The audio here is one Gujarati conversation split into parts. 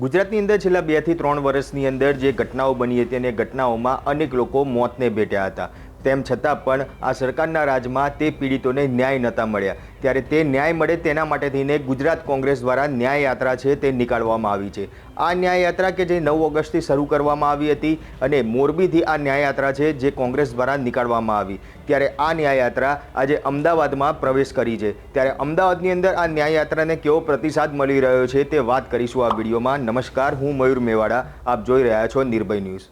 ગુજરાતની અંદર છેલ્લા 2 થી 3 વર્ષની અંદર જે ઘટનાઓ બની હતી અને ઘટનાઓમાં અનેક લોકો મોતને ભેટ્યા હતા, તેમ છતાં પણ આ સરકારના રાજમાં તે પીડિતોને ન્યાય નહોતા મળ્યા। ત્યારે તે ન્યાય મળે તેના માટે થઈને ગુજરાત કોંગ્રેસ દ્વારા ન્યાય યાત્રા છે તે નીકાળવામાં આવી છે। આ ન્યાય યાત્રા કે જે 9 ઓગસ્ટથી શરૂ કરવામાં આવી હતી અને મોરબીથી આ ન્યાય યાત્રા છે જે કોંગ્રેસ દ્વારા નીકાળવામાં આવી, ત્યારે આ ન્યાય યાત્રા આજે અમદાવાદમાં પ્રવેશ કરી છે। ત્યારે અમદાવાદની અંદર આ ન્યાય યાત્રાને કેવો પ્રતિસાદ મળી રહ્યો છે તે વાત કરીશું આ વિડીયોમાં। નમસ્કાર, હું મયુર મેવાડા, આપ જોઈ રહ્યા છો નિર્ભય ન્યૂઝ।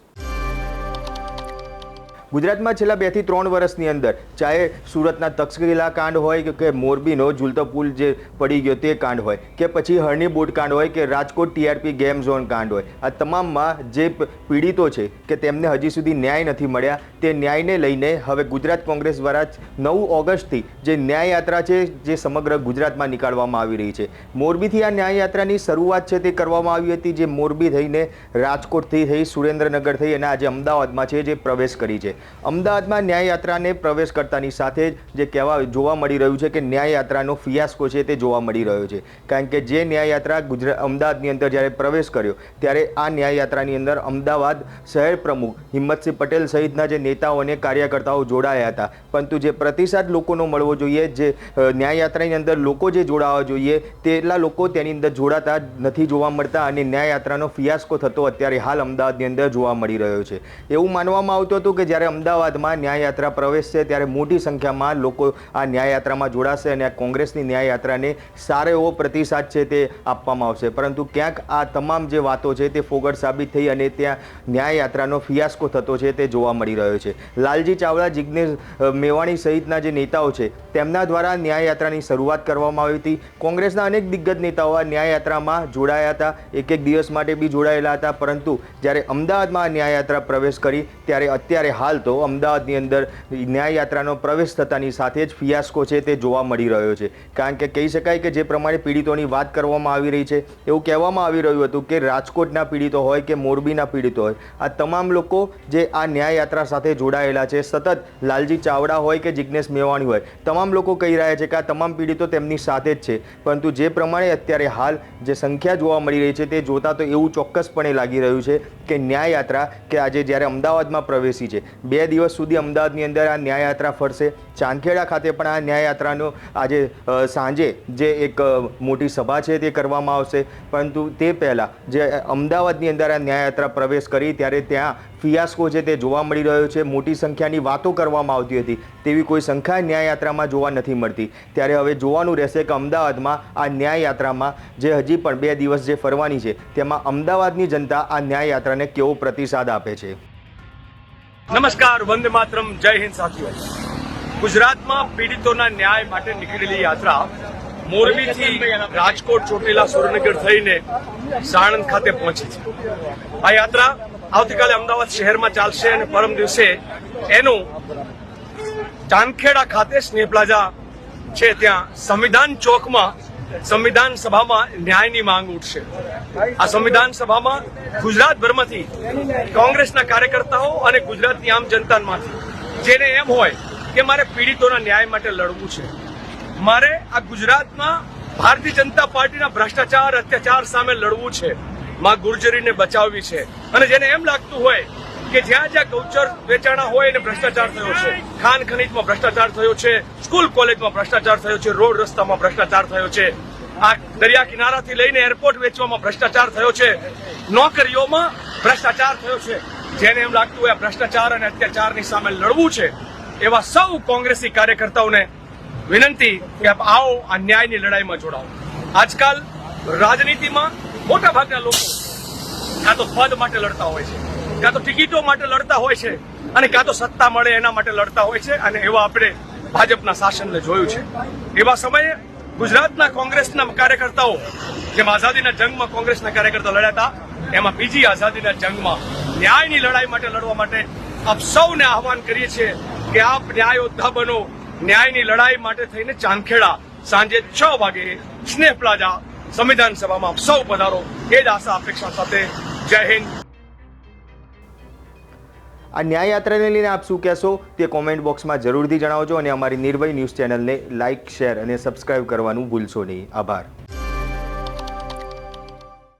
ગુજરાતમાં છેલ્લા 2 થી 3 વર્ષની અંદર ચાહે સુરતના તક્ષશિલા કાંડ હોય કે મોરબીનો ઝૂલતો પુલ જે પડી ગયો તે કાંડ હોય કે પછી હરણી બોટ કાંડ હોય કે રાજકોટ ટીઆરપી ગેમ ઝોન કાંડ હોય, આ તમામમાં જે પીડિતો છે કે તેમને હજી સુધી ન્યાય નથી મળ્યા। તે ન્યાયને લઈને હવે ગુજરાત કોંગ્રેસ દ્વારા 9 ઓગસ્ટથી જે ન્યાય યાત્રા છે જે સમગ્ર ગુજરાતમાં નીકાળવામાં આવી રહી છે। મોરબીથી આ ન્યાય યાત્રાની શરૂઆત છે તે કરવામાં આવી હતી, જે મોરબી થઈને રાજકોટથી થઈ સુરેન્દ્રનગર થઈ અને આજે અમદાવાદમાં છે જે પ્રવેશ કરી છે। અમદાવાદમાં ન્યાય યાત્રાને પ્રવેશ કરતાની સાથે જ જે જોવા મળી રહ્યું છે કે ન્યાય યાત્રાનો ફિયાસ્કો છે તે જોવા મળી રહ્યો છે, કારણ કે જે ન્યાય યાત્રા અમદાવાદની અંદર જ્યારે પ્રવેશ કર્યો ત્યારે આ ન્યાય યાત્રાની અંદર અમદાવાદ શહેર પ્રમુખ હિંમતસિંહ પટેલ સહિતના જે નેતાઓ અને કાર્યકર્તાઓ જોડાયા હતા, પરંતુ જે પ્રતિસાદ લોકોનો મળવો જોઈએ, જે ન્યાય યાત્રાની અંદર લોકો જે જોડાવા જોઈએ તેટલા લોકો તેની અંદર જોડાતા નથી જોવા મળતા અને ન્યાય યાત્રાનો ફિયાસ્કો થતો અત્યારે હાલ અમદાવાદની અંદર જોવા મળી રહ્યો છે। એવું માનવામાં આવતું હતું કે જ્યારે અમદાવાદમાં ન્યાય યાત્રા પ્રવેશશે ત્યારે મોટી સંખ્યામાં લોકો આ ન્યાય યાત્રામાં જોડાશે અને આ કોંગ્રેસની ન્યાય યાત્રાને સારો એવો પ્રતિસાદ છે તે આપવામાં આવશે, પરંતુ ક્યાંક આ તમામ જે વાતો છે તે ફોગટ સાબિત થઈ અને ત્યાં ન્યાય યાત્રાનો ફિયાસ્કો થતો છે તે જોવા મળી રહ્યો છે। લાલજી ચાવડા, જિગ્નેશ મેવાણી સહિતના જે નેતાઓ છે તેમના દ્વારા ન્યાય યાત્રાની શરૂઆત કરવામાં આવી હતી। કોંગ્રેસના અનેક દિગ્ગજ નેતાઓ આ ન્યાય યાત્રામાં જોડાયા હતા, એક દિવસ માટે બી જોડાયેલા હતા, પરંતુ જ્યારે અમદાવાદમાં આ ન્યાય યાત્રા પ્રવેશ કરી ત્યારે અત્યારે હાલ તો અમદાવાદની અંદર ન્યાય યાત્રાનો પ્રવેશ થતાની સાથે જ ફિયાસ્કો છે તે જોવા મળી રહ્યો છે, કારણ કે કહી શકાય કે જે પ્રમાણે પીડિતોની વાત કરવામાં આવી રહી છે એવું કહેવામાં આવી રહ્યું હતું કે રાજકોટના પીડિતો હોય કે મોરબીના પીડિતો હોય, આ તમામ લોકો જે આ ન્યાય યાત્રા સાથે જોડાયેલા છે, સતત લાલજી ચાવડા હોય કે જિગ્નેશ મેવાણી હોય, તમામ લોકો કહી રહ્યા છે કે આ તમામ પીડિતો તેમની સાથે જ છે, પરંતુ જે પ્રમાણે અત્યારે હાલ જે સંખ્યા જોવા મળી રહી છે તે જોતા તો એવું ચોક્કસપણે લાગી રહ્યું છે કે ન્યાય યાત્રા કે આજે જ્યારે અમદાવાદમાં પ્રવેશી છે, 2 દિવસ સુધી અમદાવાદની અંદર આ ન્યાય યાત્રા ફરશે। ચાંદખેડા ખાતે પણ આ ન્યાય યાત્રાનો આજે સાંજે જે એક મોટી સભા છે તે કરવામાં આવશે, પરંતુ તે પહેલાં જે અમદાવાદની અંદર આ ન્યાય યાત્રા પ્રવેશ કરી ત્યારે ત્યાં ફિયાસ્કો છે તે જોવા મળી રહ્યો છે। મોટી સંખ્યાની વાતો કરવામાં આવતી હતી તેવી કોઈ સંખ્યા ન્યાય યાત્રામાં જોવા નથી મળતી। ત્યારે હવે જોવાનું રહેશે કે અમદાવાદમાં આ ન્યાય યાત્રામાં જે હજી પણ 2 દિવસ જે ફરવાની છે તેમાં અમદાવાદની જનતા આ ન્યાય યાત્રાને કેવો પ્રતિસાદ આપે છે। નમસ્કાર, વંદે માતરમ, જય હિન્દ સાથીઓ। ગુજરાતમાં પીડિતોના ન્યાય માટે નીકળેલી યાત્રા મોરબીથી રાજકોટ, ચોટીલા, સુરેન્દ્રનગર થઈને સાણંદ ખાતે પહોંચી છે। આ યાત્રા આવતીકાલે અમદાવાદ શહેરમાં ચાલશે અને પરમ દિવસે એનું ચાંદખેડા ખાતે સ્નેહ પ્લાઝા છે ત્યાં સંવિધાન ચોકમાં સંવિધાન સભામાં ન્યાયની માંગ ઉઠશે। આ સંવિધાન સભામાં ગુજરાતભરમાંથી કોંગ્રેસના કાર્યકર્તાઓ અને ગુજરાતની આમ જનતામાંથી જેને એમ હોય કે મારે પીડિતોના ન્યાય માટે લડવું છે, મારે આ ગુજરાતમાં ભારતીય જનતા પાર્ટીના ભ્રષ્ટાચાર, અત્યાચાર સામે લડવું છે, માં ગુર્જરીને બચાવવી છે, અને જેને એમ લાગતું હોય કે જ્યાં જ્યાં ગૌચર વેચાણા હોય એને ભ્રષ્ટાચાર થયો છે, ખાન ખનીજમાં ભ્રષ્ટાચાર થયો છે, સ્કૂલ કોલેજમાં ભ્રષ્ટાચાર થયો છે, રોડ રસ્તામાં ભ્રષ્ટાચાર થયો છે, આ દરિયા કિનારાથી લઈને એરપોર્ટ વેચવામાં ભ્રષ્ટાચાર થયો છે, નોકરીઓમાં ભ્રષ્ટાચાર થયો છે, જેને એમ લાગતું હોય આ ભ્રષ્ટાચાર અને અત્યાચારની સામે લડવું છે, એવા સૌ કોંગ્રેસી કાર્યકર્તાઓને વિનંતી કે આપ આવો આ ન્યાયની લડાઈમાં જોડાઓ। આજકાલ રાજનીતિમાં મોટા ભાગના લોકો કાં તો પદ માટે લડતા હોય છે, કાં તો ટિકિટો માટે લડતા હોય છે અને કાં તો સત્તા મળે એના માટે લડતા હોય છે, અને એવા આપણે ભાજપના શાસનને જોયું છે। એવા સમયે ગુજરાતના કોંગ્રેસના કાર્યકર્તાઓ જેમ આઝાદીના જંગમાં કોંગ્રેસના કાર્યકર્તા લડ્યા હતા, એમાં બીજી આઝાદીના જંગમાં ન્યાયની લડાઈ માટે લડવા માટે આપ સૌને આહવાન કરીએ છીએ કે આપ ન્યાય યોદ્ધા બનો। ન્યાયની લડાઈ માટે થઈને ચાંદખેડા સાંજે 6 વાગે સ્નેહ પ્લાઝા સંવિધાન સભામાં આપ સૌ પધારો, એ જ આશા અપેક્ષા સાથે જય હિન્દ। આ ન્યાય યાત્રાને લઈને આપ શું કહેશો તે કોમેન્ટ બોક્સમાં જરૂરથી જણાવજો અને અમારી નિર્ભય ન્યૂઝ ચેનલને લાઇક, શેર અને સબસ્ક્રાઇબ કરવાનું ભૂલશો નહીં। આભાર।